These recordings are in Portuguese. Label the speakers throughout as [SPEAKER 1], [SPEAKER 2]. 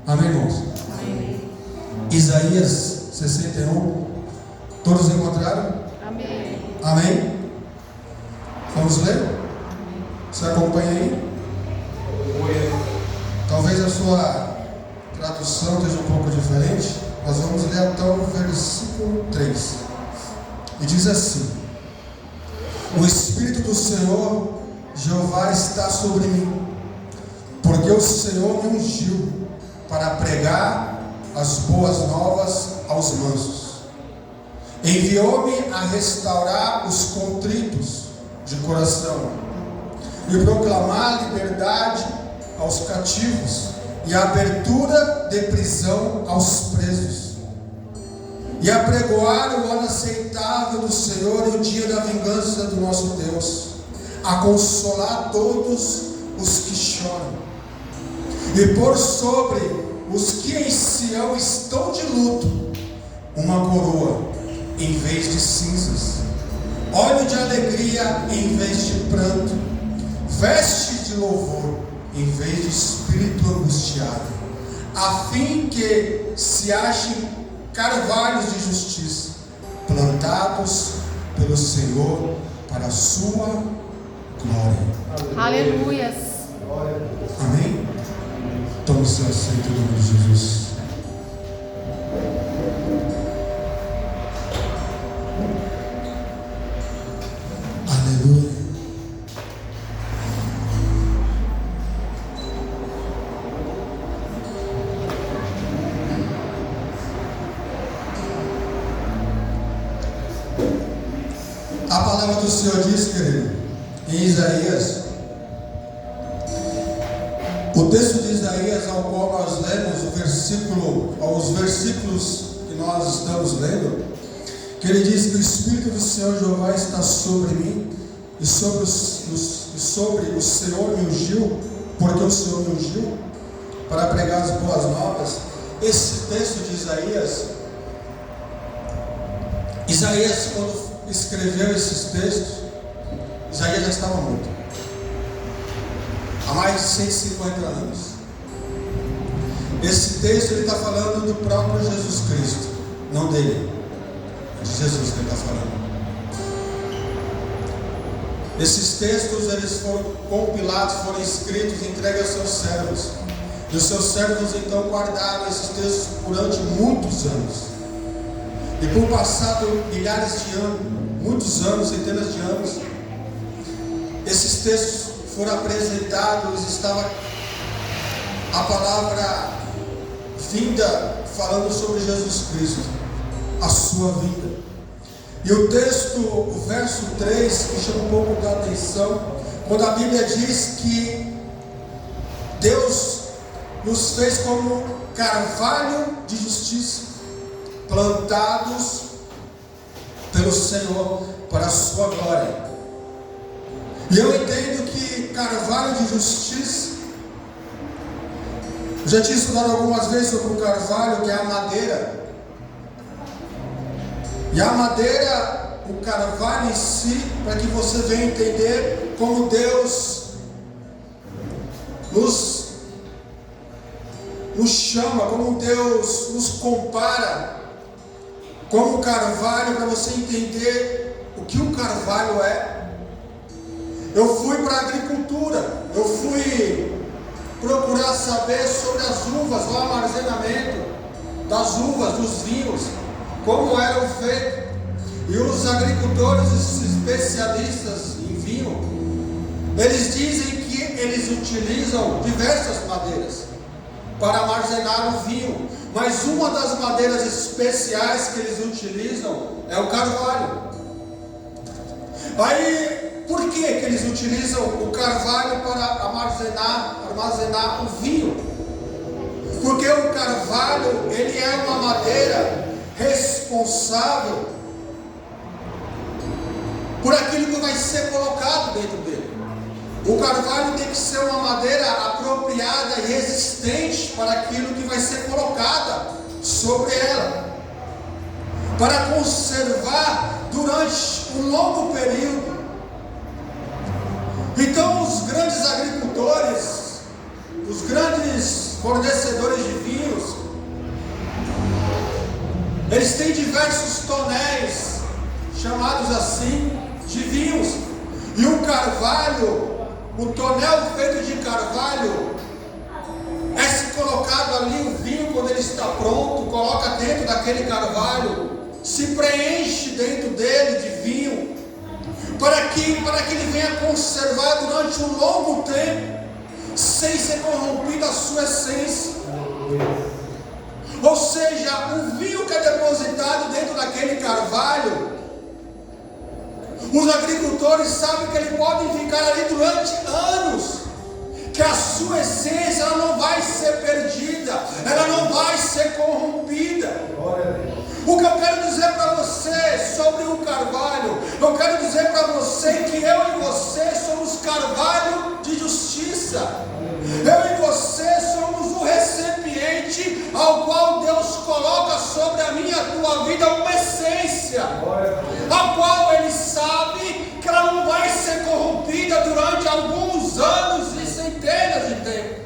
[SPEAKER 1] Amém, irmãos?
[SPEAKER 2] Amém.
[SPEAKER 1] Isaías 61. Todos encontraram?
[SPEAKER 2] Amém.
[SPEAKER 1] Amém? Vamos ler? Você acompanha aí? Talvez a sua tradução esteja um pouco diferente. Nós vamos ler até o versículo 3. E diz assim: O Espírito do Senhor Jeová está sobre mim, porque o Senhor me ungiu para pregar as boas novas aos mansos. Enviou-me a restaurar os contritos de coração e proclamar liberdade aos cativos e a abertura de prisão aos presos, e apregoar o ano aceitável do Senhor e o dia da vingança do nosso Deus, a consolar todos os que choram, e pôr sobre os que em Sião estão de luto uma coroa em vez de cinzas, óleo de alegria em vez de pranto, veste de louvor em vez de espírito angustiado, a fim que se achem carvalhos de justiça, plantados pelo Senhor para a sua glória.
[SPEAKER 2] Aleluias.
[SPEAKER 1] Amém? Tome seu assento em nome de Jesus. Aleluia. A palavra do Senhor diz, querido, em Isaías, o texto de Isaías ao qual nós lemos, os versículos que nós estamos lendo, que ele diz que o Espírito do Senhor Jeová está sobre mim, e sobre o Senhor me ungiu, porque o Senhor me ungiu para pregar as boas novas. Esse texto de Isaías, quando escreveu esses textos, Isaías já estava morto há mais de 150 anos. Esse texto ele está falando do próprio Jesus Cristo, não dele, é de Jesus que ele está falando. Esses textos eles foram compilados, foram escritos, entregues aos seus servos, e os seus servos então guardaram esses textos durante muitos anos. E por passado milhares de anos, muitos anos, centenas de anos, esses textos foram apresentados, estava a palavra vinda falando sobre Jesus Cristo, a sua vida. E o texto, o verso 3, que chama um pouco da atenção, quando a Bíblia diz que Deus nos fez como carvalho de justiça, plantados pelo Senhor para a sua glória. E eu entendo que carvalho de justiça, eu já tinha estudado algumas vezes sobre o carvalho, que é a madeira. E a madeira, o carvalho em si, para que você venha entender como Deus nos chama, como Deus nos compara como carvalho, para você entender o que o carvalho é. Eu fui para a agricultura, eu fui procurar saber sobre as uvas, o armazenamento das uvas, dos vinhos, como eram feitos. E os agricultores, os especialistas em vinho, eles dizem que eles utilizam diversas madeiras para armazenar o vinho, mas uma das madeiras especiais que eles utilizam é o carvalho. Aí, por que eles utilizam o carvalho para armazenar o vinho? Porque o carvalho, ele é uma madeira responsável por aquilo que vai ser colocado dentro dele. O carvalho tem que ser uma madeira apropriada e resistente para aquilo que vai ser colocada sobre ela, para conservar durante um longo período. Então os grandes agricultores, os grandes fornecedores de vinhos, eles têm diversos tonéis, chamados assim, de vinhos. E o carvalho, o tonel feito de carvalho, é colocado ali o vinho quando ele está pronto, coloca dentro daquele carvalho, se preenche dentro dele de vinho, para que ele venha conservar durante um longo tempo, sem ser corrompido a sua essência. Ou seja, o vinho que é depositado dentro daquele carvalho, os agricultores sabem que eles podem ficar ali durante anos, que a sua essência ela não vai ser perdida, ela não vai ser corrompida. O que eu quero dizer para você sobre o carvalho, eu quero dizer para você que eu e você somos carvalho de justiça. Eu e você somos o recipiente ao qual Deus coloca sobre a minha e a tua vida uma essência, a qual Ele sabe que ela não vai ser corrompida durante alguns anos e centenas de tempo.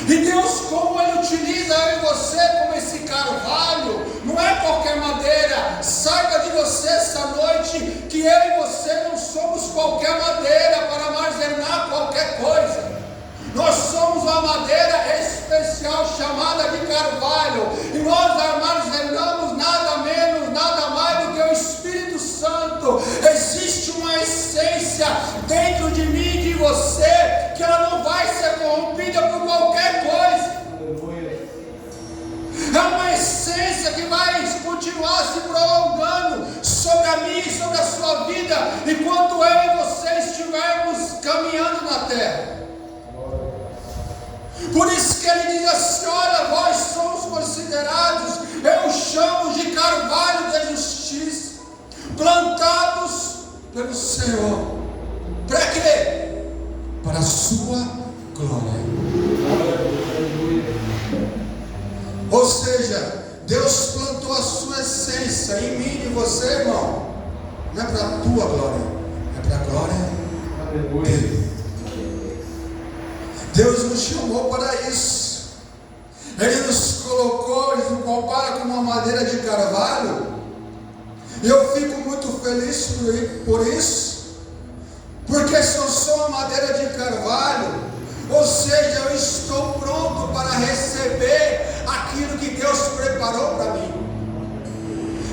[SPEAKER 1] E Deus, como Ele utiliza eu e você como esse carvalho, não é qualquer madeira. Saiba de você essa noite que eu e você não somos qualquer madeira para armazenar qualquer coisa. Nós somos uma madeira especial chamada de carvalho, e nós armazenamos nada menos, nada mais do que o Espírito Santo. Existe uma essência dentro de mim e de você, que ela não vai ser corrompida por qualquer coisa. É uma essência que vai continuar se prolongando sobre a minha e sobre a sua vida, enquanto eu e você estivermos caminhando na terra. Por isso que ele diz assim: olha, vós somos considerados, eu chamo de carvalho da justiça, plantados pelo Senhor. Para quê? Para a sua glória. Ou seja, Deus plantou a sua essência em mim e em você, irmão. Não é para a tua glória, é para a glória dele. Deus nos chamou para isso. Ele nos colocou, Ele nos compara com uma madeira de carvalho. E eu fico muito feliz por isso, porque se eu sou uma madeira de carvalho, ou seja, eu estou pronto para receber aquilo que Deus preparou para mim.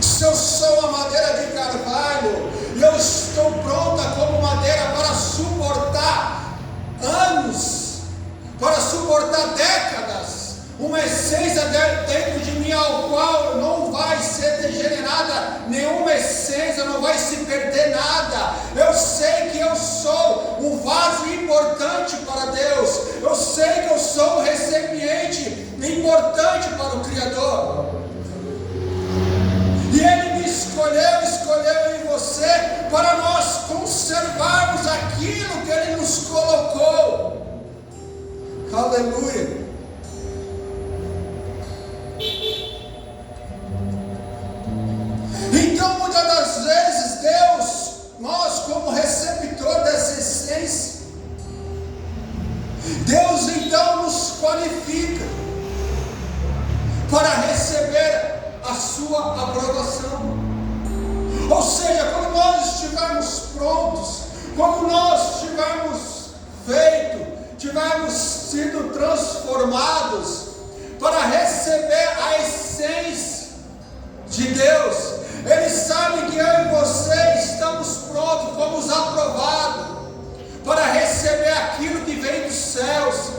[SPEAKER 1] Se eu sou uma madeira de carvalho, eu estou pronta como madeira para suportar anos, para suportar décadas, uma essência dentro de mim ao qual não vai ser degenerada, nenhuma essência, não vai se perder nada. Eu sei que eu sou um vaso importante para Deus, eu sei que eu sou um recipiente importante para o Criador, e Ele me escolheu em você, para nós conservarmos aquilo que Ele nos colocou. Aleluia. Então, muitas das vezes, Deus, nós como receptor dessa essência, Deus então nos qualifica para receber a sua aprovação. Ou seja, quando nós estivermos prontos, quando nós estivermos tivermos sido transformados para receber a essência de Deus, Ele sabe que eu e você estamos prontos, fomos aprovados para receber aquilo que vem dos céus,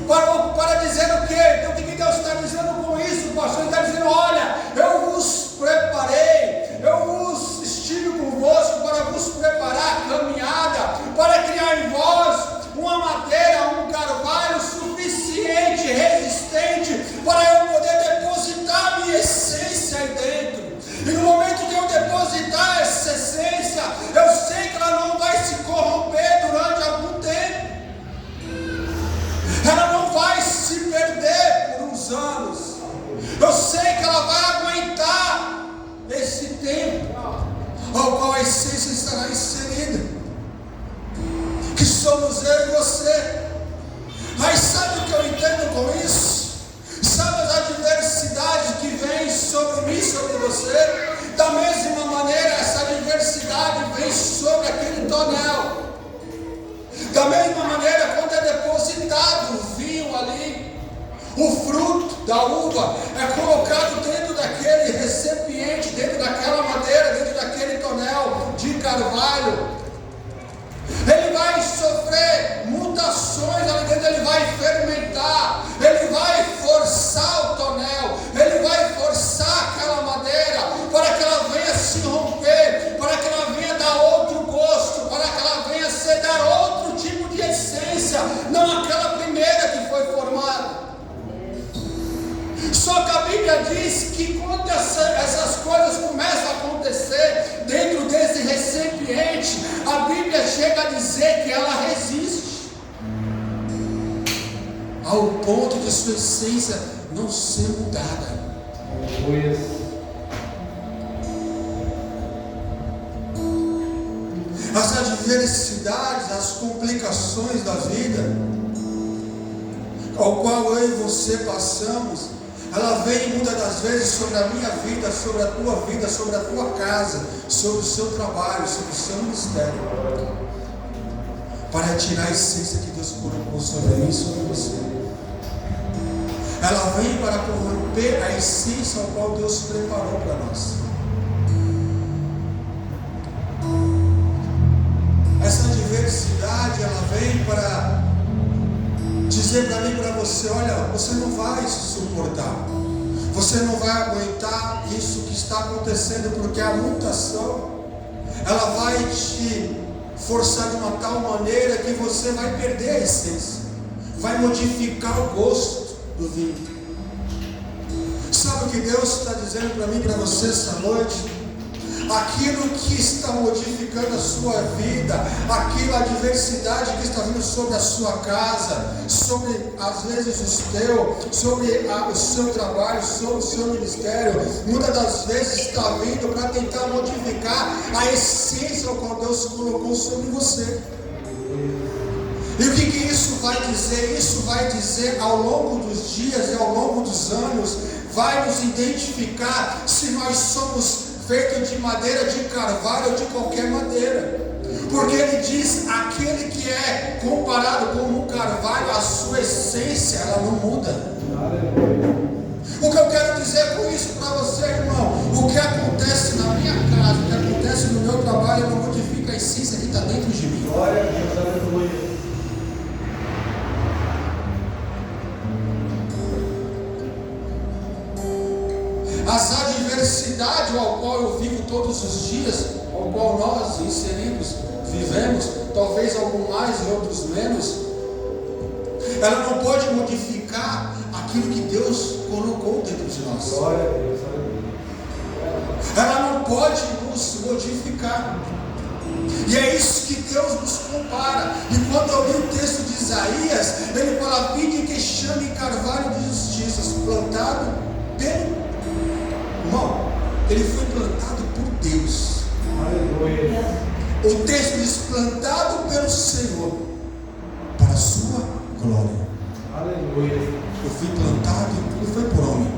[SPEAKER 1] para dizer o quê? Então o que Deus está dizendo com isso, pastor? Ele está dizendo: olha, eu vos preparei, eu estive convosco para vos preparar a caminhada, para criar em vós uma madeira, um carvalho suficiente, resistente, para eu poder depositar minha essência aí dentro. E no momento que eu depositar essa essência, eu sei que ela não vai se corromper durante algum tempo, ela não vai se perder por uns anos. Eu sei que ela vai aguentar esse tempo ao qual a essência estará inserida, que somos eu e você. Mas sabe o que você. Da mesma maneira, essa adversidade vem sobre aquele tonel. Da mesma maneira, quando é depositado o vinho ali, o fruto da uva é colocado dentro daquele recipiente, dentro daquela madeira, dentro daquele tonel de carvalho. Ele vai sofrer mutações ali dentro, ele vai fermentar, ele vai forçar o tonel, ele vai forçar aquela madeira para que ela venha se romper, para que ela venha dar outro gosto, para que ela venha dar outro tipo de essência, não aquela primeira que foi formada. Só que a Bíblia diz que quando essas coisas começam a acontecer dentro desse recipiente, a Bíblia chega a dizer que ela resiste, ao ponto de sua essência não ser mudada. As adversidades, as complicações da vida, ao qual eu e você passamos, ela vem muitas das vezes sobre a minha vida, sobre a tua vida, sobre a tua casa, sobre o seu trabalho, sobre o seu ministério, para tirar a essência que Deus colocou sobre mim e sobre você. Ela vem para corromper a essência ao qual Deus preparou para nós. Essa adversidade, ela vem para dizer para mim e para você: olha, você não vai suportar, você não vai aguentar isso que está acontecendo, porque a mutação, ela vai te forçar de uma tal maneira que você vai perder a essência, vai modificar o gosto do vinho. Sabe o que Deus está dizendo para mim e para você essa noite? Aquilo que está modificando a sua vida, aquela adversidade que está vindo sobre a sua casa, sobre às vezes sobre o seu trabalho, sobre o seu ministério, muitas das vezes está vindo para tentar modificar a essência ao qual Deus colocou sobre você. E o que isso vai dizer? Isso vai dizer, ao longo dos dias e ao longo dos anos, vai nos identificar se nós somos feito de madeira, de carvalho ou de qualquer madeira, porque ele diz: aquele que é comparado com um carvalho, a sua essência ela não muda. O que eu quero dizer com isso para você, irmão? O que acontece na minha casa, o que acontece no meu trabalho, não modifica a essência que está dentro de mim. Glória a Deus, aleluia. As adversidades ao qual eu vivo todos os dias, ao qual nós inserimos, vivemos, talvez alguns mais e outros menos, ela não pode modificar aquilo que Deus colocou dentro de nós. Glória a Deus. Ela não pode nos modificar. E é isso que Deus nos compara. E quando eu li o texto de Isaías, ele fala: vinde que chame carvalho de justiça, plantado pelo irmão, ele foi plantado por Deus. Aleluia. O texto diz: plantado pelo Senhor, para a sua glória. Aleluia. Eu fui plantado, não foi por homem.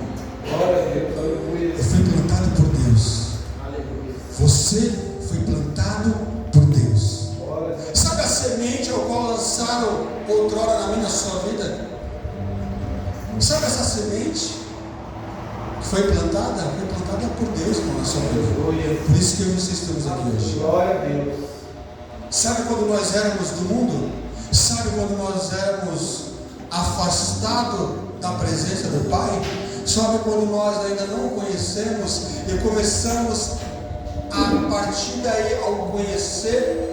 [SPEAKER 1] Glória a Deus. Aleluia. Eu fui plantado por Deus. Aleluia. Você foi plantado por Deus. Sabe a semente ao qual lançaram outrora na minha sua vida? Sabe essa semente? Foi plantada por Deus, irmão, na sua vida. Por isso que eu e você estamos aqui hoje. Glória a Deus. Sabe quando nós éramos do mundo? Sabe quando nós éramos afastados da presença do Pai? Sabe quando nós ainda não o conhecemos e começamos a partir daí ao conhecer,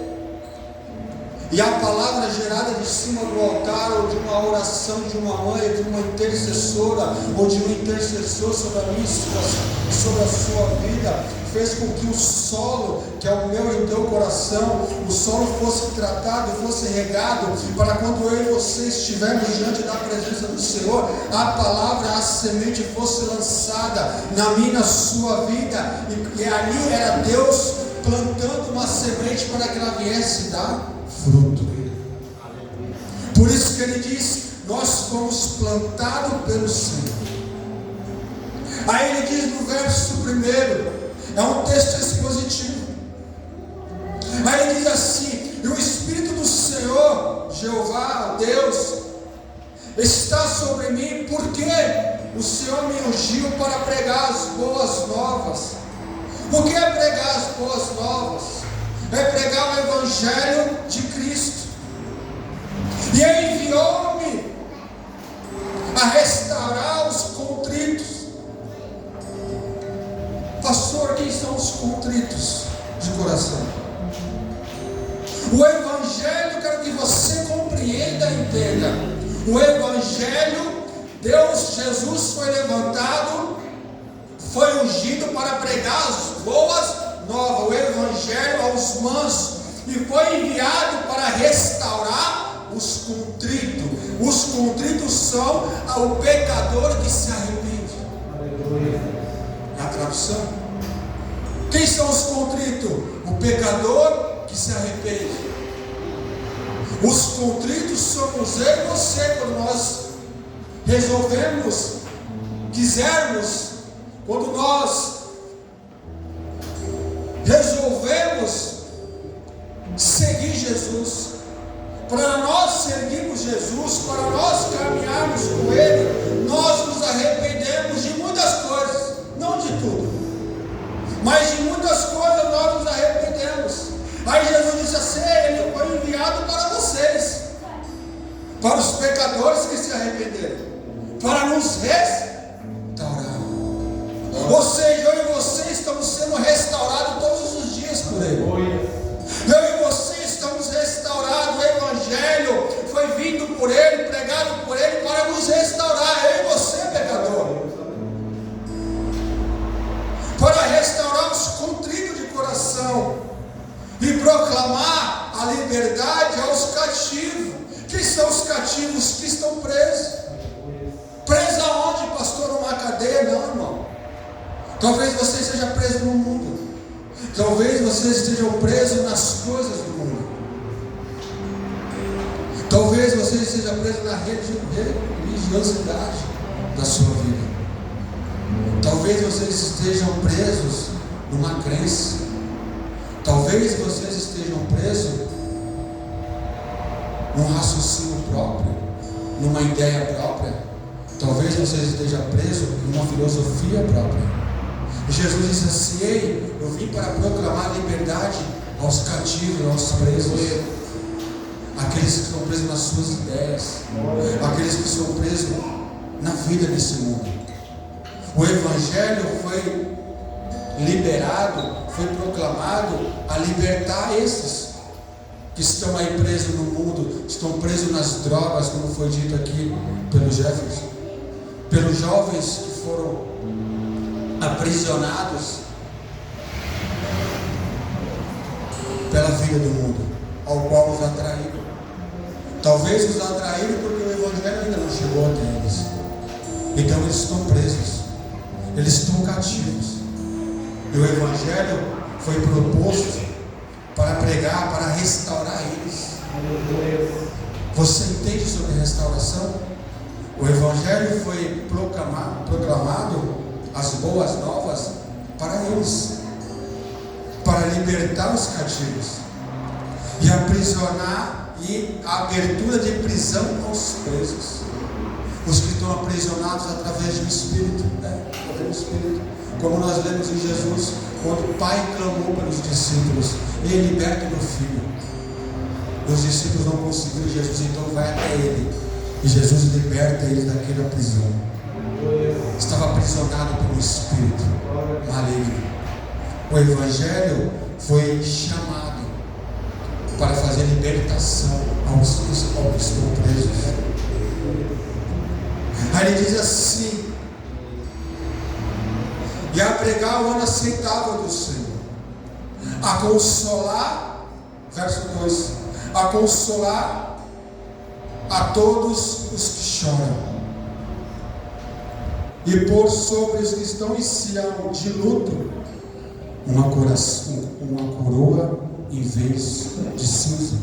[SPEAKER 1] e a palavra gerada de cima do altar, ou de uma oração de uma mãe, de uma intercessora, ou de um intercessor sobre a minha situação, sobre a sua vida, fez com que o solo, que é o meu e o teu coração, o solo fosse tratado, fosse regado, para quando eu e você estivermos diante da presença do Senhor, a palavra, a semente fosse lançada na minha, na sua vida, e ali era Deus plantando uma semente para que ela viesse dar fruto. Por isso que ele diz: nós fomos plantados pelo Senhor. Aí ele diz no verso 1, é um texto expositivo. Aí ele diz assim: e o Espírito do Senhor, Jeová, Deus, está sobre mim, porque o Senhor me ungiu para pregar as boas novas. O que é pregar as boas novas? É pregar o Evangelho de Cristo. E Ele enviou-me a restaurar os contritos. Pastor, quem são os contritos de coração? O Evangelho, quero que você compreenda e entenda. O Evangelho, Deus, Jesus foi levantado, foi ungido para pregar as boas novas, o Evangelho aos mansos, e foi enviado para restaurar os contritos. Os contritos são o pecador que se arrepende. É a tradução. Quem são os contritos? O pecador que se arrepende. Os contritos somos eu e você, quando nós resolvemos, quisermos, quando nós resolvemos seguir Jesus. Para nós seguirmos Jesus, para nós caminharmos com Ele, nós nos arrependemos de muitas coisas, não de tudo, mas de muitas coisas nós nos arrependemos. Aí Jesus disse assim: Ele foi enviado para vocês, para os pecadores que se arrependeram, para nos restaurar. Ou seja, eu e você estamos sendo restaurados todos os dias por Ele. Eu e você estamos restaurados. O Evangelho foi vindo por Ele, pregado por Ele, para nos restaurar. Eu e você, pecador, para restaurar os contritos de coração e proclamar a liberdade aos cativos. Quem são os cativos? Que estão presos. Presos aonde, pastor? Numa cadeia? Não, irmão. Talvez você esteja preso no mundo. Talvez você esteja preso nas coisas do mundo. Talvez você esteja preso na religiosidade da sua vida. Talvez vocês estejam presos numa crença. Talvez vocês estejam presos num raciocínio próprio, numa ideia própria. Talvez vocês estejam presos numa filosofia própria. E Jesus disse assim: ei, eu vim para proclamar liberdade aos cativos, aos presos, aqueles que estão presos nas suas ideias, aqueles que estão presos na vida desse mundo. O Evangelho foi liberado, foi proclamado a libertar esses que estão aí presos no mundo, estão presos nas drogas, como foi dito aqui pelo Jefferson, pelos jovens que foram aprisionados pela vida do mundo, ao qual os atraíram. Talvez os atraíram porque o Evangelho ainda não chegou até eles. Então eles estão presos, eles estão cativos. E o Evangelho foi proposto para pregar, para restaurar eles. Você entende sobre restauração? O Evangelho foi proclamado, as boas novas, para eles, para libertar os cativos e aprisionar, e a abertura de prisão aos presos, os que estão aprisionados através do Espírito, através do Espírito, como nós lemos em Jesus, quando o Pai clamou pelos discípulos: Ele liberta o meu filho. Os discípulos não conseguiram Jesus, então vai até Ele, e Jesus liberta eles daquela prisão. Estava aprisionado pelo Espírito maligno. O Evangelho foi chamado para fazer libertação aos que estão presos. Aí ele diz assim: e a pregar o ano aceitável do Senhor, a consolar, verso 2, a consolar a todos os que choram, e pôr sobre os que estão em Sião de luto uma coroa em vez de cinza.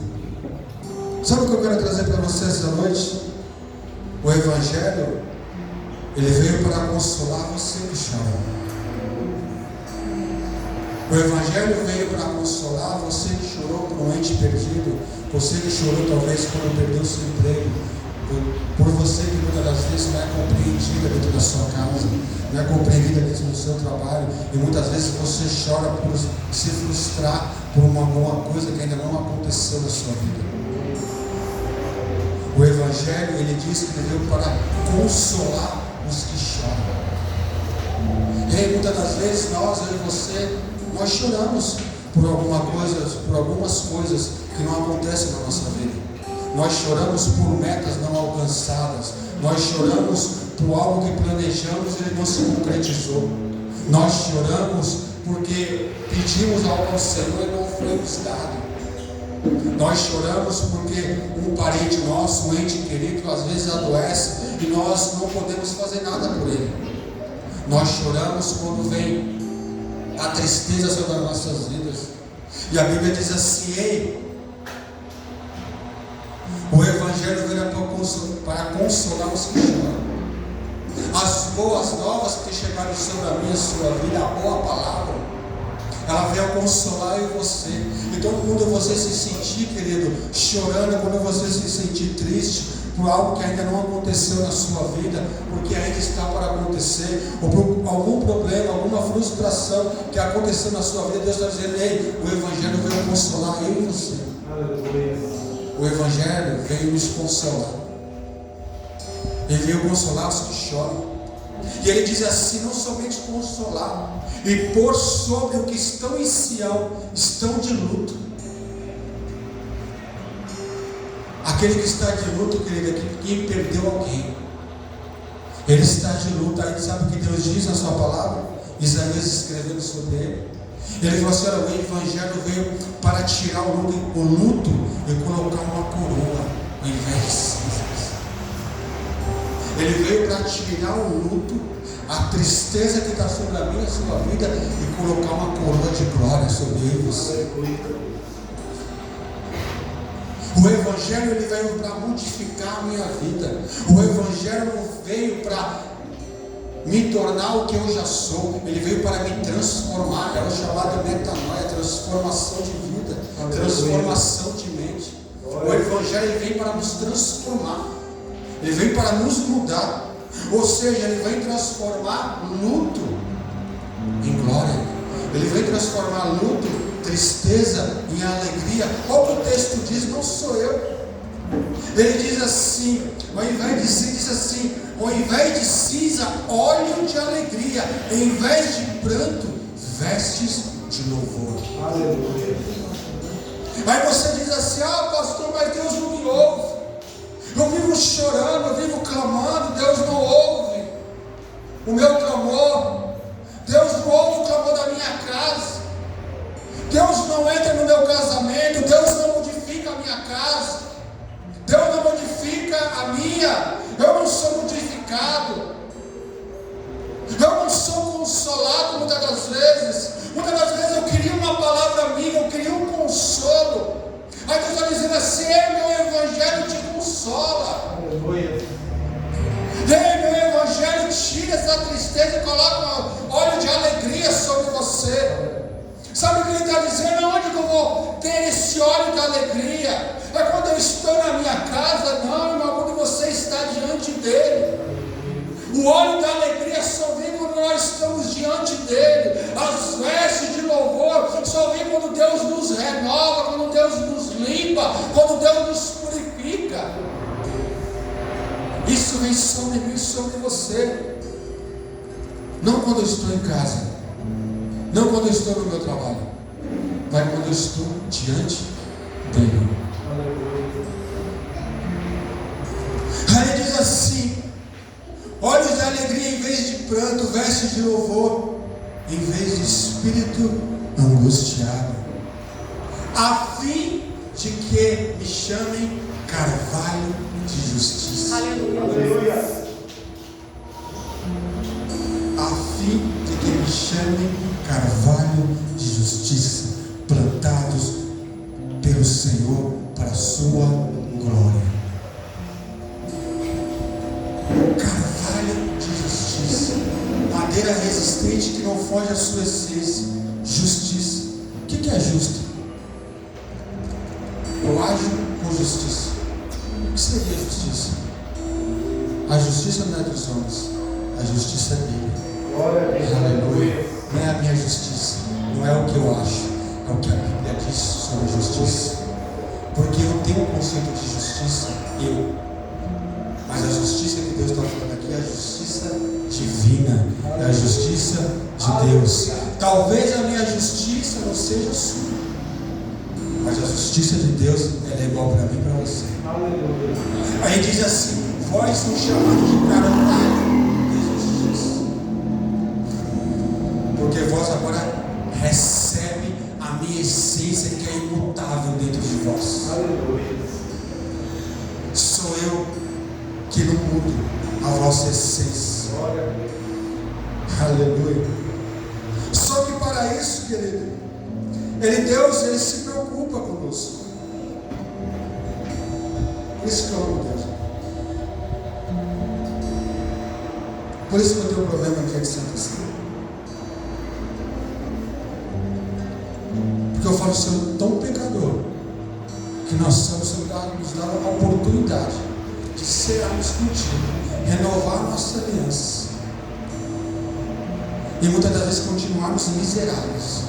[SPEAKER 1] Sabe o que eu quero trazer para vocês essa noite? O Evangelho Ele veio para consolar você que chora. O Evangelho veio para consolar você que chorou por um ente perdido, você que chorou talvez quando perdeu seu emprego, por você que muitas das vezes não é compreendida dentro da sua casa, não é compreendida dentro do seu trabalho, e muitas vezes você chora por se frustrar por alguma coisa que ainda não aconteceu na sua vida. O Evangelho, ele diz que ele veio para consolar os que choram. E aí, muitas das vezes, nós, eu e você, nós choramos por algumas coisas que não acontecem na nossa vida. Nós choramos por metas não alcançadas. Nós choramos por algo que planejamos e não se concretizou. Nós choramos porque pedimos algo ao Senhor e não foi nos dado. Nós choramos porque um parente nosso, um ente querido, às vezes adoece e nós não podemos fazer nada por ele. Nós choramos quando vem a tristeza sobre as nossas vidas. E a Bíblia diz assim: ei, o Evangelho veio para consolar os que choram. As boas novas que chegaram sobre a minha e a sua vida, a boa palavra, ela veio consolar eu e você. Então, quando você se sentir, querido, chorando, quando você se sentir triste por algo que ainda não aconteceu na sua vida, porque ainda está para acontecer, ou por algum problema, alguma frustração que aconteceu na sua vida, Deus está dizendo: ei, o Evangelho veio consolar eu e você. O Evangelho veio nos consolar. Ele veio consolar os que choram. E ele diz assim: não somente consolar, e pôr sobre o que estão em Sião, estão de luto. Aquele que está de luto, querido, é quem perdeu alguém. Ele está de luto. Aí sabe o que Deus diz na sua palavra? Isaías escrevendo sobre ele. Ele falou assim: olha, o Evangelho veio para tirar o luto e colocar uma coroa ao invés de cinzas. Ele veio para tirar o luto, a tristeza que está sobre a minha e a sua vida, e colocar uma coroa de glória sobre eu e você. O Evangelho, ele veio para modificar a minha vida. O Evangelho não veio para me tornar o que eu já sou. Ele veio para me transformar. É o chamado metanoia, transformação de vida, transformação de mente. O Evangelho, ele vem para nos transformar. Ele vem para nos mudar. Ou seja, ele vem transformar luto em glória. Ele vem transformar luto, tristeza em alegria. Olha o que o texto diz, não sou eu. Ele diz assim, ao invés de cinza, diz assim: ao invés de cinza, óleo de alegria, em vez de pranto, vestes de louvor. Aleluia. Aí você diz assim: ah, pastor, mas Deus não me ouve. Eu vivo chorando, eu vivo clamando, Deus não ouve o meu clamor. Deus não ouve o clamor da minha casa. Deus não entra no meu casamento. Deus não modifica a minha casa. Deus não modifica a minha. Eu não sou modificado. Eu não sou consolado muitas das vezes. Muitas das vezes eu queria uma palavra minha, eu queria um consolo. Aí Deus está dizendo assim: ei, meu Evangelho te consola. Aleluia. Ei, meu Evangelho tira essa tristeza e coloca óleo de alegria sobre você. Sabe o que ele está dizendo? Onde que eu vou ter esse óleo de alegria? É quando eu estou na minha casa? Não, irmão, quando você está diante dele. O óleo da alegria só vem quando nós estamos diante dele. As vestes de louvor só vem quando Deus nos renova, quando Deus nos limpa, quando Deus nos purifica. Isso vem sobre mim e sobre você. Não quando eu estou em casa, não quando eu estou no meu trabalho, mas quando eu estou diante dele. Aí ele diz assim: olhos de alegria em vez de pranto, vestes de louvor em vez de espírito angustiado, a fim de que me chamem carvalho de justiça. Aleluia. A fim de que me chamem carvalho de justiça, plantados pelo Senhor para a sua glória. Carvalho de barreira resistente que não foge à sua essência. Justiça. O que é justo? Eu ajo com justiça. O que seria justiça? A justiça não é dos homens, a justiça é dele. Aleluia. Não é a minha justiça, não é o que eu acho, é o que a Bíblia diz sobre justiça. Porque eu tenho um conceito de justiça, mas a justiça que Deus está falando aqui é a justiça divina, é a justiça de Deus. Talvez a minha justiça não seja a sua, mas a justiça de Deus ela é igual para mim e para você. Aí diz assim: vós são chamados de caráter de justiça, porque vós agora recebe a minha essência que é imutável dentro de vós. Sou eu que não mudo a vossa essência. Aleluia. Só que para isso, querido, Deus, Ele se preocupa conosco. Por isso que eu amo Deus. Por isso que eu tenho um problema aqui de Santa Ceia. Porque eu falo, sou tão pecador, que nós somos nos dar a oportunidade de sermos contigo, renovar nossa aliança. E muitas das vezes continuarmos miseráveis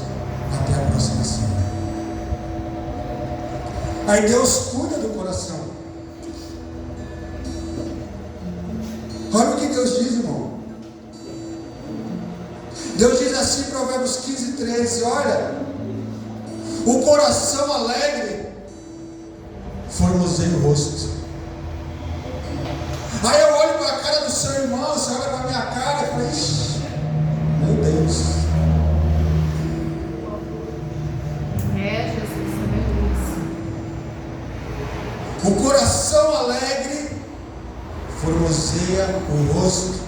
[SPEAKER 1] até a próxima ceia. Aí Deus cuida do coração. Olha o que Deus diz, irmão. Deus diz assim em Provérbios 15, 13: olha, o coração alegre formoseia o rosto. Aí eu olho para a cara do seu irmão, você olha para a minha cara e fala: ixi, meu Deus.
[SPEAKER 2] Jesus, meu Deus.
[SPEAKER 1] O coração alegre formoseia o rosto.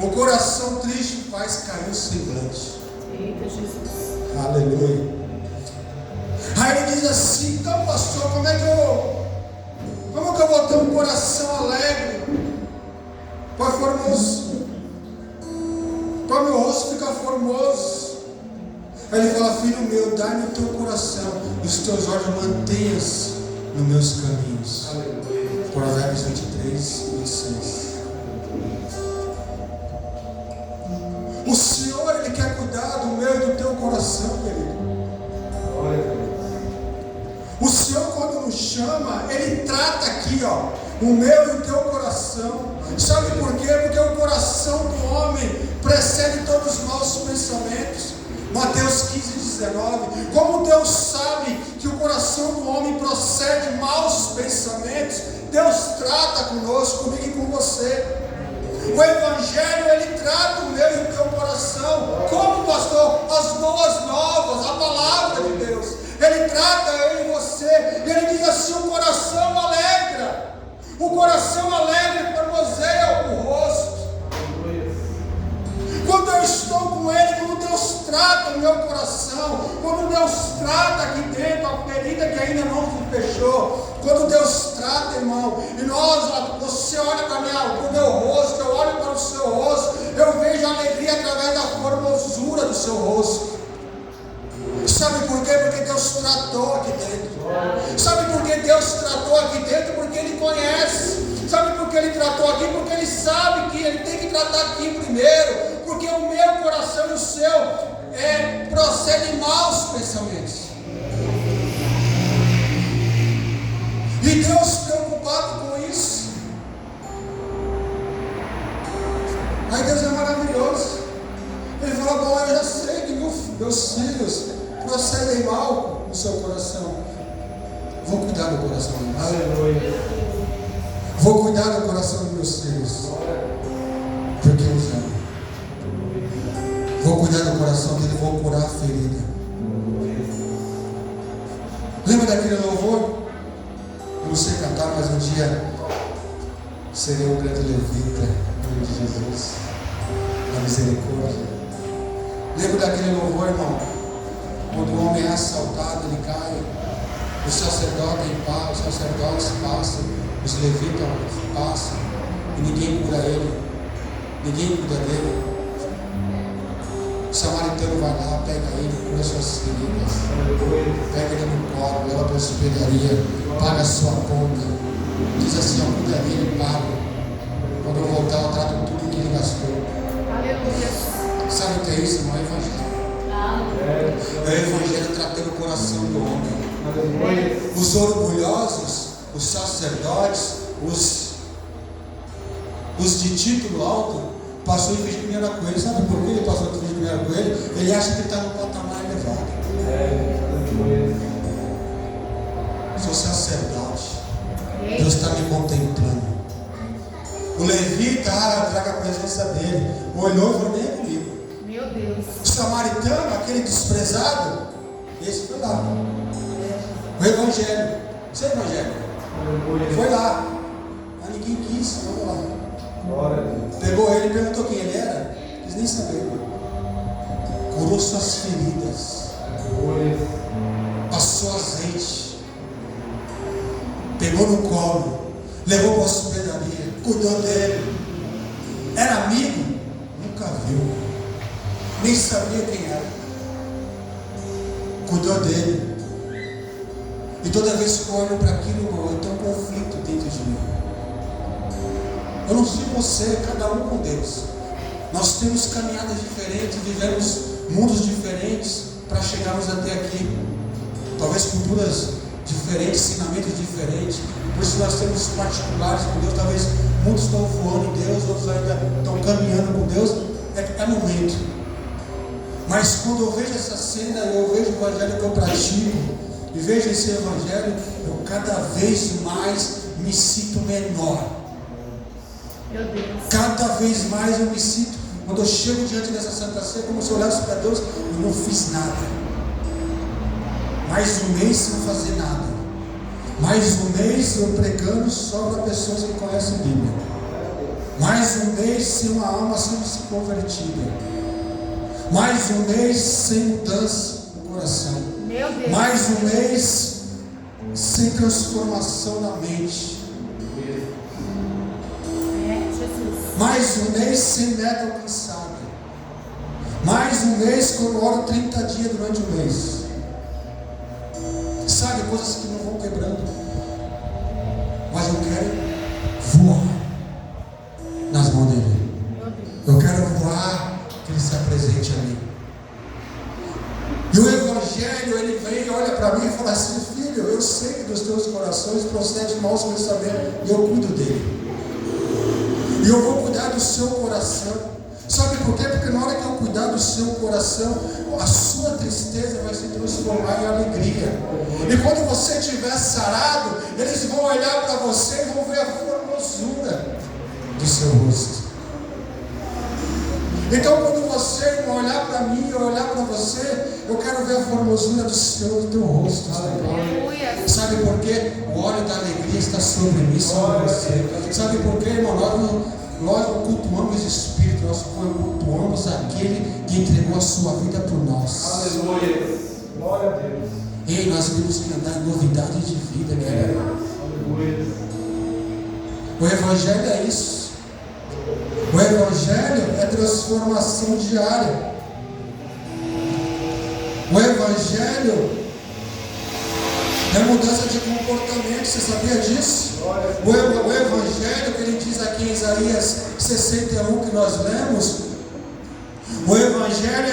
[SPEAKER 1] O coração triste faz cair o semblante.
[SPEAKER 2] Eita, Jesus.
[SPEAKER 1] Aleluia. Aí ele diz assim: então, pastor, como é que eu vou ter um coração alegre para formoso, para meu rosto ficar formoso? Aí ele fala: filho meu, dá-me o teu coração e os teus olhos mantenhas nos meus caminhos. Aleluia. Provérbios 23, 26. O Senhor, Ele quer cuidar do meu e do teu coração, querido. O Senhor, quando nos chama, Ele trata aqui, ó, o meu e o teu coração. Sabe por quê? Porque o coração do homem precede todos os maus pensamentos. Mateus 15, 19. Como Deus sabe que o coração do homem procede maus pensamentos, Deus trata conosco, comigo e com você. O Evangelho, ele trata o meu e o teu coração. Como, pastor? As boas novas, a palavra de Deus. Ele trata eu e você. E ele diz assim: o coração alegra. O coração alegre formoseia o rosto. Quando eu estou com Ele, quando Deus trata o meu coração, quando Deus trata aqui dentro a ferida que ainda não se fechou, quando Deus trata, irmão, e você olha para o meu rosto, eu olho para o seu rosto, eu vejo a alegria através da formosura do seu rosto. Sabe por quê? Porque Deus tratou aqui dentro. Sabe por que Deus tratou aqui dentro? Porque Ele conhece. Sabe por que Ele tratou aqui? Porque Ele sabe que Ele tem que tratar aqui primeiro. Porque o meu coração e o seu procedem maus pensamentos. E Deus preocupado com isso. Aí Deus é maravilhoso. Ele fala: bom, eu já sei que meus filhos procedem mal no seu coração. Vou cuidar do coração deles. Aleluia. Vou cuidar do coração dos meus filhos, porque eu os amo. Vou cuidar do coração dele, vou curar a ferida. Lembra daquele louvor? Eu não sei cantar, mas um dia serei um grande levita, em nome de Jesus, na misericórdia. Lembra daquele louvor, irmão? Quando o homem é assaltado, ele cai, o sacerdote os sacerdotes passam, os levitas passam, e ninguém cura ele, ninguém cuida dele. O samaritano vai lá, pega ele, cura suas feridas, pega ele no colo, leva para a hospedaria, paga a sua conta. Diz assim: ó, cuida dele, paga. Quando eu voltar, eu trato tudo que ele gastou.
[SPEAKER 2] Aleluia.
[SPEAKER 1] Sabe o que é isso, irmão? É evangelho. É o evangelho tratando o coração do homem. Os orgulhosos, os sacerdotes, os de título alto, passou e fez que não era com ele. Sabe por que ele passou e fez que não era com ele? Ele acha que está num patamar elevado. Sou sacerdote. Deus está me contemplando. O levita, traga a presença dele. Olhou e falou: nem comigo.
[SPEAKER 2] Meu Deus.
[SPEAKER 1] O samaritano, aquele desprezado, esse foi lá. O evangelho. Você é evangelho? Foi lá. Mas ninguém quis, vamos lá. Pegou ele e perguntou quem ele era. Quis nem saber. Curou suas feridas. Passou azeite. Pegou no colo. Levou para a hospedaria. Cuidou dele. Era amigo? Nunca viu. Nem sabia quem era. Cuidou dele. E toda vez que eu olho para aquilo, irmão, eu tenho um conflito dentro de mim. Eu não sei você, cada um com Deus. Nós temos caminhadas diferentes, vivemos mundos diferentes para chegarmos até aqui. Talvez culturas diferentes, ensinamentos diferentes. Por isso nós temos particulares com Deus. Talvez muitos estão voando em Deus, outros ainda estão caminhando com Deus. É momento. Mas quando eu vejo essa cena, eu vejo o evangelho que eu pratico, e vejo esse evangelho, eu cada vez mais me sinto menor.
[SPEAKER 2] Meu Deus.
[SPEAKER 1] Cada vez mais eu me sinto, quando eu chego diante dessa Santa Ceia, como se eu olhasse para Deus, eu não fiz nada. Mais um mês sem fazer nada. Mais um mês eu pregando só para pessoas que conhecem a Bíblia. Mais um mês sem uma alma sendo se convertida. Mais um mês sem mudança no coração.
[SPEAKER 2] Meu Deus.
[SPEAKER 1] Mais um mês sem transformação na mente.
[SPEAKER 2] Jesus.
[SPEAKER 1] Mais um mês sem meta alcançada. Mais um mês quando eu oro 30 dias durante o mês. Sabe, coisas que não vão quebrando. Mas eu quero voar nas mãos dele. Eu quero voar, que ele se apresente a mim. E o evangelho, ele vem e olha para mim e fala assim: filho, eu sei que dos teus corações procede maus pensamentos, e eu cuido dele. E eu vou cuidar do seu coração. Sabe por quê? Porque na hora que eu cuidar do seu coração, a sua tristeza vai se transformar em alegria. E quando você estiver sarado, eles vão olhar para você e vão ver a formosura do seu rosto. Então quando você olhar para mim, eu olhar para você, eu quero ver a formosura do teu rosto.
[SPEAKER 2] Aleluia.
[SPEAKER 1] Sabe por quê? O óleo da alegria está sobre mim, sobre você. Sabe por quê, irmão? Nós cultuamos o Espírito, nós cultuamos aquele que entregou a sua vida por nós.
[SPEAKER 3] Aleluia. Glória a Deus.
[SPEAKER 1] E nós temos que andar em novidade de vida, querido.
[SPEAKER 3] Aleluia.
[SPEAKER 1] O Evangelho é isso. O Evangelho é transformação diária. O Evangelho é mudança de comportamento. Você sabia disso? O Evangelho que ele diz aqui em Isaías 61 que nós lemos, o Evangelho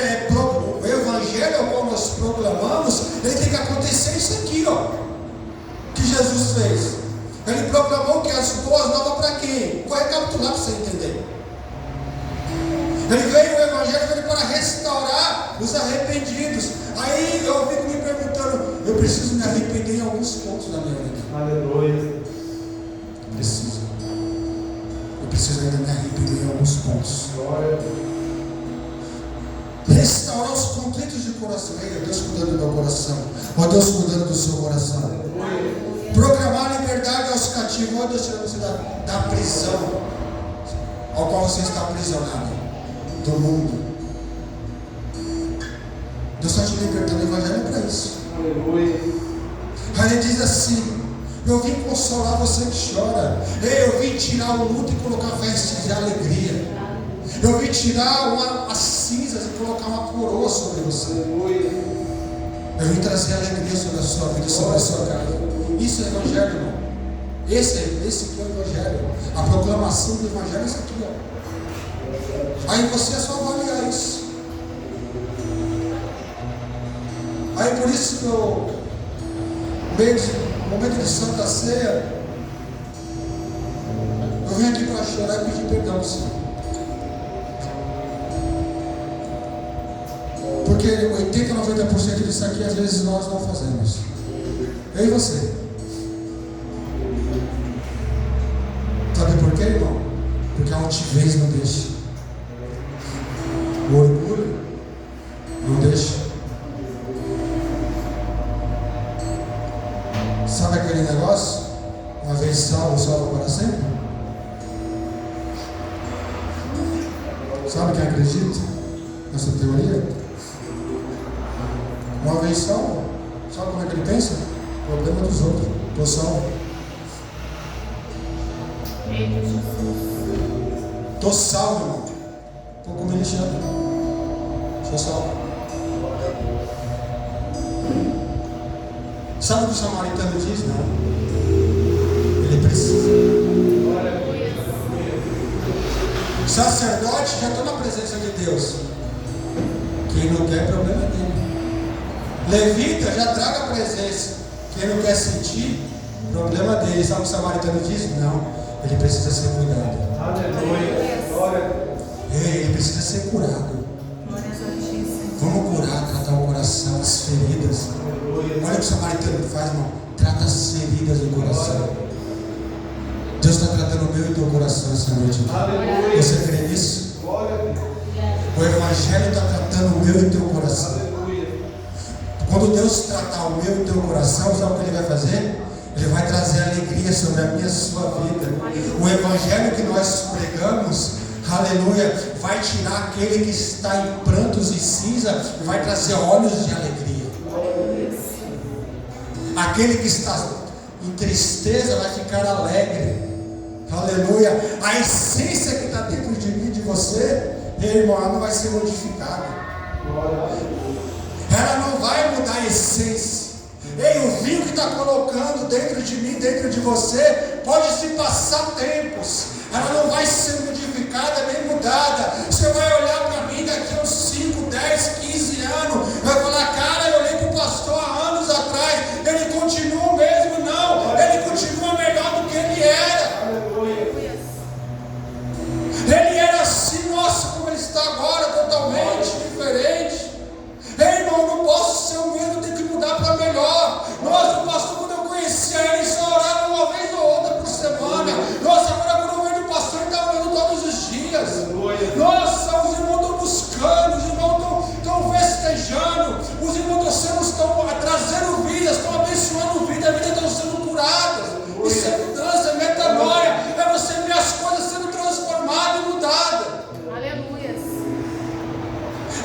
[SPEAKER 1] ao qual nós proclamamos, ele tem que acontecer isso aqui, ó, que Jesus fez. Ele proclamou que as boas novas para quem? Vou recapitular para você entender. Ele veio, o Evangelho veio para restaurar os arrependidos. Aí eu fico me perguntando, eu preciso me arrepender em alguns pontos da minha vida.
[SPEAKER 3] Aleluia.
[SPEAKER 1] Preciso. Eu preciso ainda me arrepender em alguns pontos.
[SPEAKER 3] Glória a Deus.
[SPEAKER 1] Restaurar os conflitos de coração. Ei, Deus cuidando do meu coração. Ó Deus cuidando do seu coração. Proclamar liberdade aos cativos. Ó Deus tirando você da prisão ao qual você está aprisionado. Do mundo. Deus está te libertando. O Evangelho é para isso.
[SPEAKER 3] Aleluia.
[SPEAKER 1] Aí ele diz assim: eu vim consolar você que chora. Eu vim tirar o luto e colocar vestes de alegria. Eu vim tirar as cinzas e colocar uma coroa sobre você. Eu vim trazer alegria sobre a sua vida, sobre a sua casa. Isso é evangelho, irmão. Esse aqui é o evangelho. A proclamação do evangelho é isso aqui, ó. Aí você é só avaliar isso. Aí por isso que no momento de Santa Ceia, eu vim aqui para chorar e pedir perdão ao Senhor. Porque 80, 90% disso aqui, às vezes nós não fazemos. Eu e você. Sabe por quê, irmão? Porque a altivez não deixa. O orgulho não deixa. Sabe aquele negócio? Uma vez salvo, salvo para sempre? Sabe quem acredita nessa teoria? Uma vez salvo, sabe como é que ele pensa? Problema dos outros. Estou salvo. Estou salvo, irmão. Estou como ele chama. Estou salvo. Sabe o que o samaritano diz? Não. Ele precisa. Sacerdote já está na presença de Deus. Quem não quer, problema dele. Levita já traga a presença. Quem não quer sentir, problema dele. Sabe o que o samaritano diz? Não. Ele precisa ser cuidado.
[SPEAKER 3] Aleluia.
[SPEAKER 1] Ele precisa ser curado. Vamos curar, tratar o coração, as feridas. Olha o que o samaritano faz, irmão. Trata as feridas do coração. Deus está tratando o meu e teu coração essa noite.
[SPEAKER 3] Aleluia.
[SPEAKER 1] Você crê nisso? O Evangelho está tratando o meu e teu coração. Quando Deus tratar o meu e teu coração, sabe o que Ele vai fazer? Ele vai trazer alegria sobre a minha e a sua vida. O Evangelho que nós pregamos, aleluia, vai tirar aquele que está em prantos e cinza e vai trazer olhos de alegria. Aquele que está em tristeza vai ficar alegre. Aleluia. A essência que está dentro de mim, de você, irmão, ela não vai ser modificada. Ela não vai mudar a essência. Ei, o vinho que está colocando dentro de mim, dentro de você, pode se passar tempos. Ela não vai ser modificada nem mudada. Você vai olhar para mim daqui a uns 5, 10, 15 anos. Vai falar, cara, eu olhei para o pastor há anos atrás. Ele continua o mesmo, não. Ele continua melhor do que ele era. Ele era assim, nossa, como ele está agora, totalmente diferente. Ei, irmão, eu não posso ser o mesmo, tem que mudar para melhor. Nossa, o pastor, quando eu conhecia ele, só orava uma vez ou outra por semana. Nossa, agora quando eu vejo o pastor, ele está orando todos os dias. Nossa, os irmãos estão buscando, os irmãos estão festejando, os irmãos estão trazendo vidas, estão abençoando vidas, as vidas estão sendo curadas. Isso é mudança, é metanoia, é você ver as coisas sendo transformadas e mudadas.
[SPEAKER 2] Aleluia.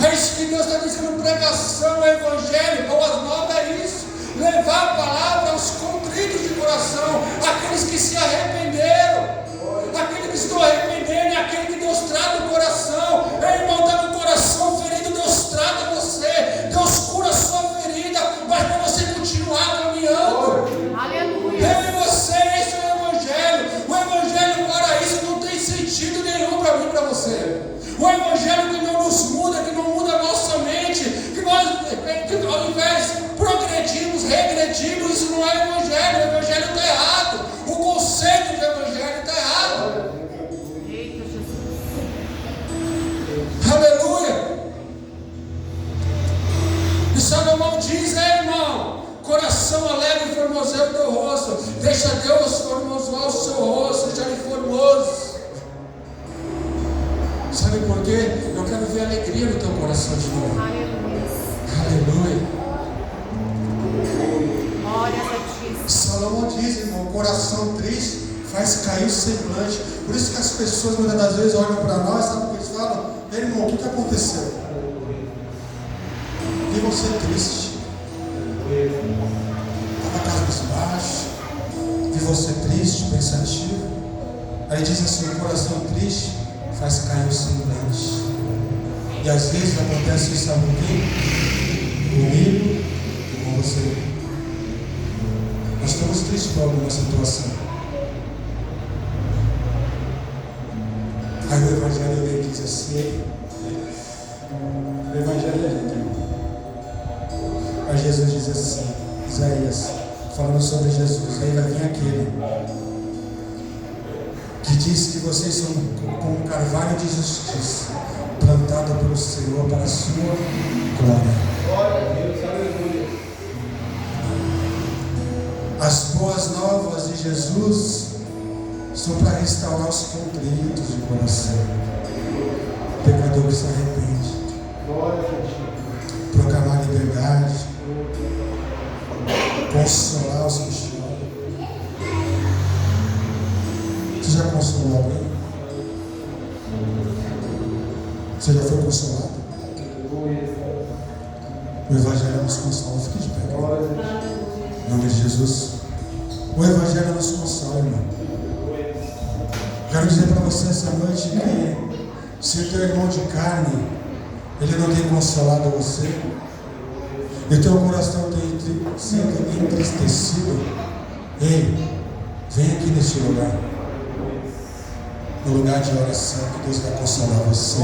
[SPEAKER 1] É isso que Deus está dizendo, pregação, evangelho, boas novas, é isso. Levar a palavra aos contritos de coração, aqueles que se arrependeram, aqueles que estão arrependendo, aquele que Deus trata o coração. Ei, irmão, está no coração ferido, Deus trata você, Deus cura a sua ferida, mas para você continuar caminhando.
[SPEAKER 2] Aleluia.
[SPEAKER 1] Eu e você, esse é o evangelho. O evangelho para isso não tem sentido nenhum para mim e para você. O evangelho que não nos muda, que não muda a nossa mente, que nós ao invés progredimos, regredimos, isso não é evangelho. O evangelho está errado. O conceito de evangelho está errado.
[SPEAKER 2] Eita, Jesus.
[SPEAKER 1] Aleluia. E Salomão diz, irmão, coração alegre e formoseia o teu rosto. Deixa Deus formosear o seu rosto, deixa ele formoso. Sabe por quê? Eu quero ver alegria no teu coração de novo.
[SPEAKER 2] Aleluia.
[SPEAKER 1] Aleluia.
[SPEAKER 2] Glória a Ti.
[SPEAKER 1] Salomão diz, irmão, o coração triste faz cair o semblante. Por isso que as pessoas muitas das vezes olham para nós, sabe o que eles falam? Ei, irmão, o que aconteceu? Vi você triste. Estava cabisbaixo. Vi você triste, pensativo. Aí diz assim, o coração triste faz cair o semblante. E às vezes acontece isso, sabe com quem? Comigo e com você. Nós estamos tristes por alguma situação. Aí o Evangelho vem e diz assim, o Evangelho é lindo. Aí Jesus diz assim, Isaías, falando sobre Jesus, aí vai vir aquele que diz que vocês são como um carvalho de justiça, plantado pelo Senhor para a sua glória.
[SPEAKER 3] Glória a Deus, aleluia.
[SPEAKER 1] As boas novas de Jesus são para restaurar os contritos de coração, o pecador que se arrepende,
[SPEAKER 3] Glória a Deus.
[SPEAKER 1] proclamar liberdade, consolar os que choram. Você já consolou alguém? Você já foi consolado? O Evangelho nos consola. Fique de pé. Em nome de Jesus. O Evangelho nos consola, irmão. Quero dizer para você essa noite que se o teu irmão de carne, ele não tem consolado você, e o teu coração tem sido entristecido, ei, vem aqui neste lugar. No lugar de oração, que Deus vai consolar você.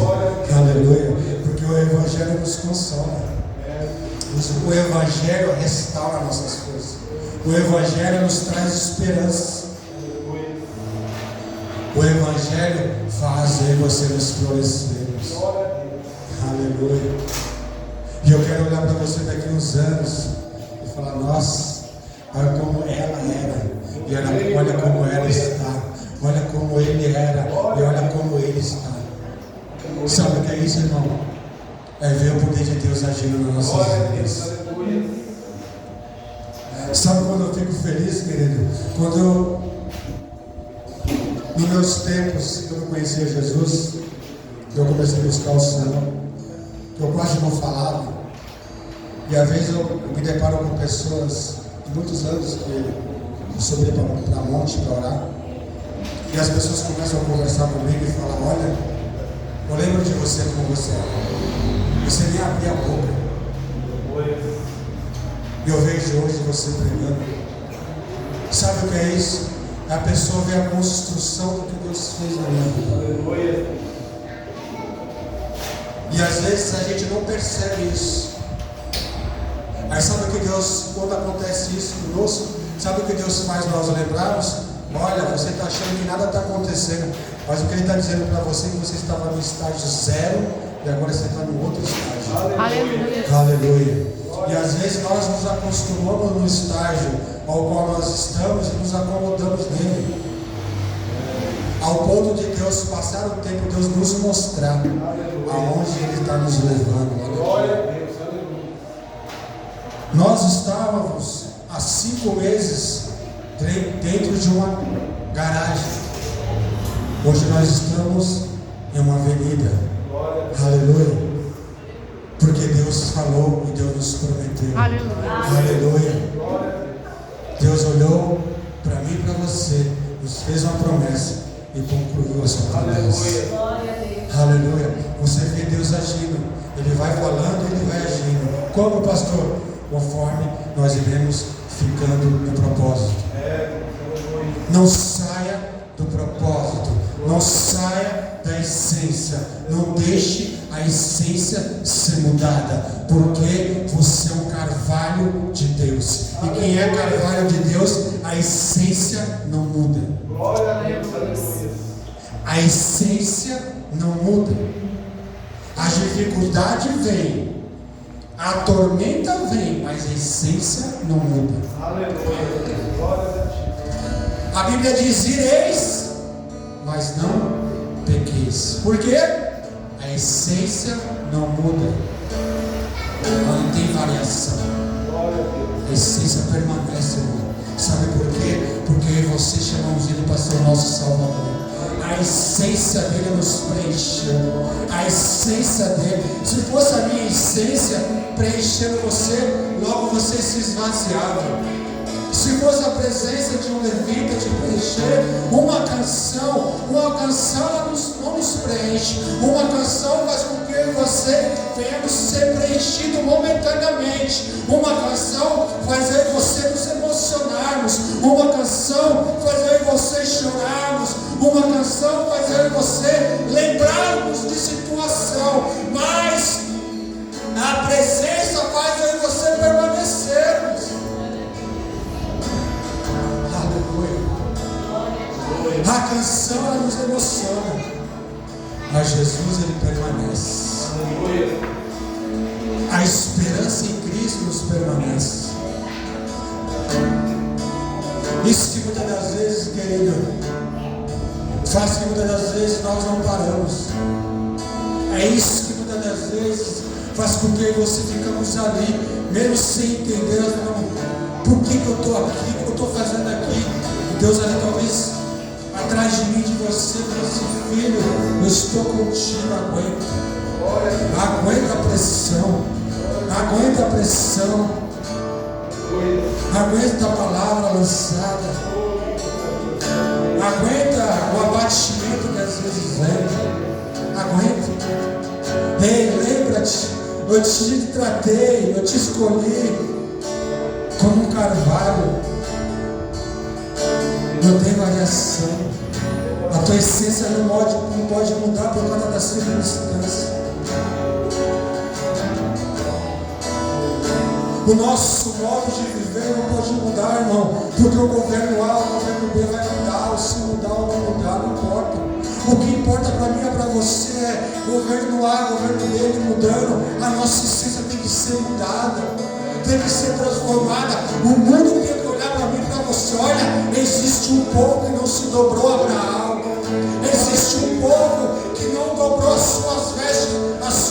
[SPEAKER 1] Aleluia. Porque o Evangelho nos consola. O Evangelho restaura nossas forças. O Evangelho nos traz esperança. O Evangelho faz eu e você nos florescermos. Aleluia. E eu quero olhar para você daqui uns anos e falar, nossa, olha como ela era. E olha como ela está. Olha como ele era e olha como ele está. Sabe o que é isso, irmão? É ver o poder de Deus agindo nas nossas vidas. Sabe quando eu fico feliz, querido? Quando nos meus tempos, quando eu conhecia Jesus, eu comecei a buscar o Senhor, eu quase não falava. E às vezes eu me deparo com pessoas de muitos anos que eu subi para monte para orar. E as pessoas começam a conversar comigo e falam, olha, eu lembro de você como você era. Você nem abria a boca. E eu vejo hoje você pregando. Sabe o que é isso? A pessoa vê a construção do que Deus fez na minha vida. E às vezes a gente não percebe isso. Aí sabe o que Deus, quando acontece isso conosco, sabe o que Deus faz nós lembrarmos? Olha, você está achando que nada está acontecendo, mas o que Ele está dizendo para você é que você estava no estágio 0 e agora você está no outro estágio.
[SPEAKER 2] Aleluia.
[SPEAKER 1] Aleluia. E às vezes nós nos acostumamos no estágio ao qual nós estamos e nos acomodamos nele. Ao ponto de Deus passar o tempo, Deus nos mostrar aonde Ele está nos levando.
[SPEAKER 3] Glória a Deus, aleluia.
[SPEAKER 1] Nós estávamos há 5 meses dentro de uma garagem. Hoje nós estamos em uma avenida. Aleluia. Porque Deus falou e Deus nos prometeu.
[SPEAKER 2] Aleluia.
[SPEAKER 1] Aleluia. Deus olhou para mim e para você, nos fez uma promessa e concluiu a sua promessa. Aleluia. Você vê Deus agindo. Ele vai falando e Ele vai agindo. Como, pastor? Conforme nós iremos ficando no propósito. Não saia do propósito. Não saia da essência. Não deixe a essência ser mudada. Porque você é um carvalho de Deus. E quem é carvalho de Deus, a essência não muda.
[SPEAKER 3] Glória a Deus, aleluia.
[SPEAKER 1] A essência não muda. A dificuldade vem. A tormenta vem, mas a essência não muda.
[SPEAKER 3] Aleluia. Glória a Deus.
[SPEAKER 1] A Bíblia diz: ireis, mas não pequeis. Por quê? A essência não muda. Não tem variação. A essência permanece, irmão. Sabe por quê? Porque você chamamos Ele para ser o nosso Salvador. A essência dele nos preencheu. A essência dele. Se fosse a minha essência preenchendo você, logo você se esvaziava. Se fosse a presença de um levita te preencher, uma canção ela não nos preenche. Uma canção faz com que eu e você podemos ser preenchidos momentaneamente. Uma canção faz eu e você nos emocionarmos. Uma canção faz eu e você chorarmos. Uma canção faz eu e você lembrarmos de situação. Mas a presença faz eu e você permanecermos. Aleluia. A canção ela nos emociona, mas Jesus ele permanece. A esperança em Cristo nos permanece. Isso que muitas das vezes, querido, faz que muitas das vezes nós não paramos. É isso que muitas das vezes faz com que você ficamos ali, mesmo sem entender, por que eu estou aqui, o que eu estou fazendo aqui. E Deus ali talvez atrás de mim, de você, disse: filho, eu estou contigo, aguenta a pressão, aguenta a pressão, aguenta a palavra lançada, aguenta o abatimento que às vezes vem, aguenta. Ei, lembra-te, eu te tratei, eu te escolhi como um carvalho. Não tem variação. A tua essência não pode mudar por causa das circunstâncias. O nosso modo de viver não pode mudar, irmão. Porque o governo A, o governo B vai mudar. Ou se mudar ou não mudar, não importa. O que importa para mim e para você é governo A, governo B ele mudando. A nossa essência tem que ser mudada, tem que ser transformada. O mundo tem que olhar para mim e para você. Olha, existe um povo que não se dobrou a Abraão. Existe um povo que não dobrou as suas vestes,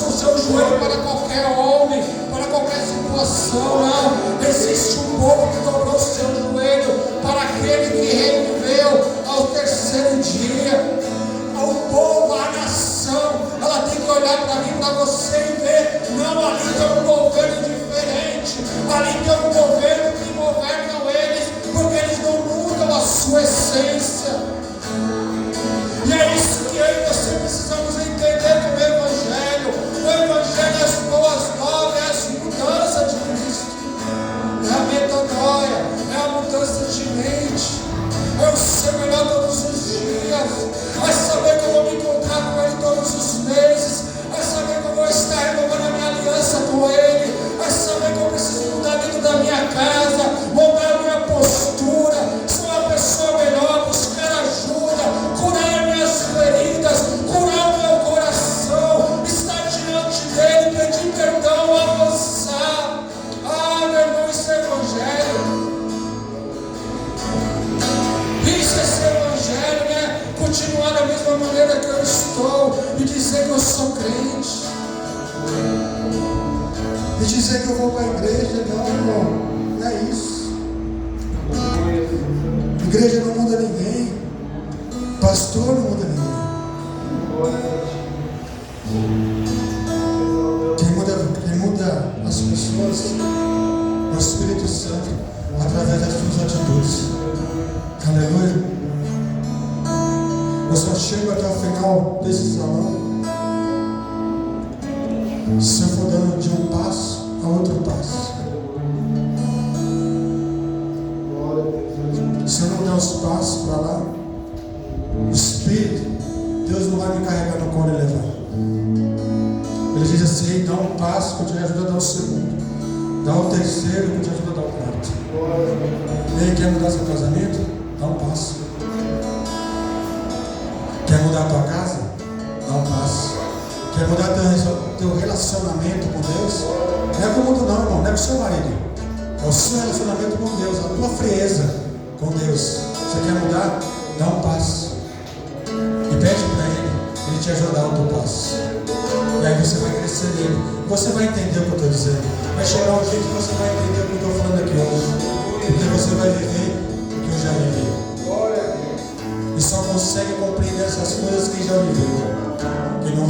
[SPEAKER 1] o seu joelho para qualquer homem, para qualquer situação. Não, existe um povo que dobrou o seu joelho para aquele que reviveu ao terceiro dia. O povo, a nação, ela tem que olhar para mim, para você e ver: não, ali tem um governo diferente, ali tem um governo que governam eles, porque eles não mudam a sua essência. E é isso que eu e você precisamos entender com o Evangelho. O Evangelho é as boas novas, é as mudanças de Cristo, é a metanoia, é a mudança de mente, é o ser melhor todos os dias, é saber que eu vou me encontrar com Ele todos os meses, é saber que eu vou estar renovando a minha aliança com Ele, é saber que eu preciso mudar dentro da minha casa, mudar a minha postura, ser uma pessoa melhor, buscar ajuda, curar minhas feridas, curar o meu coração, estar diante dEle, pedir perdão, avançar. Ah, meu irmão, isso é Evangelho. Isso é ser Evangelho, né? Continuar da mesma maneira que eu estou e dizer que eu sou crente. E dizer que eu vou para a igreja. Não, irmão, não é isso. Igreja não muda ninguém. Pastor não muda ninguém. Quem muda as pessoas é o Espírito Santo através das suas atitudes. Aleluia. Eu só chego até o final desse salão se eu for dando de um passo a outro passo. Se eu não der os passos para lá, o Espírito, Deus não vai me carregar no colo e levar. Ele diz assim: dá um passo que eu te ajudo a dar o segundo, dá o terceiro que eu te ajudo a dar o quarto. Ele quer mudar seu casamento? Dá um passo. Quer mudar a tua casa? Dá um passo. Quer mudar teu relacionamento com Deus? Não é com o mundo não, irmão, não é com o seu marido. É o seu relacionamento com Deus, a tua frieza com Deus. Você quer mudar? Dá um passo. E pede para Ele te ajudar a dar o teu passo. E aí você vai crescer nele. Você vai entender o que eu estou dizendo. Vai chegar um dia que você vai entender o que eu estou falando aqui hoje. Porque você vai viver o que eu já vivi. E só consegue compreender essas coisas quem já viveu. Quem não